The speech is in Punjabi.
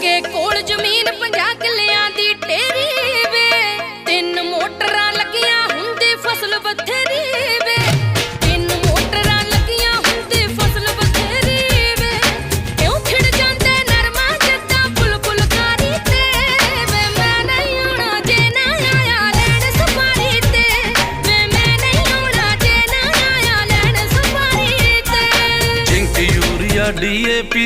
ਕੇ ਕੋਲ ਜ਼ਮੀਨ 50 ਕਿੱਲਿਆਂ ਦੀ ਢੇਰੀ ਵੇ 3 ਮੋਟਰਾਂ ਲੱਗੀਆਂ ਹੁੰਦੀ ਫਸਲ ਬਥੇਰੀ ਵੇ 3 ਮੋਟਰਾਂ ਲੱਗੀਆਂ ਹੁੰਦੀ ਫਸਲ ਬਥੇਰੀ ਵੇ ਕਿਉਂ ਖਿੜ ਜਾਂਦੇ ਨਰਮਾ ਜਿੱਦਾਂ ਫੁਲਕਾਰੀ ਤੇ ਵੇ ਮੈਂ ਨਹੀਂ ਆਉਣਾ ਜੇ ਨਾ ਆਇਆ ਲੈਣ ਸਫਾਰੀ ਤੇ ਵੇ ਮੈਂ ਨਹੀਂ ਆਉਣਾ ਜੇ ਨਾ ਆਇਆ ਲੈਣ ਸਫਾਰੀ ਤੇ ਜ਼ਿੰਕ ਯੂਰੀਆ DAP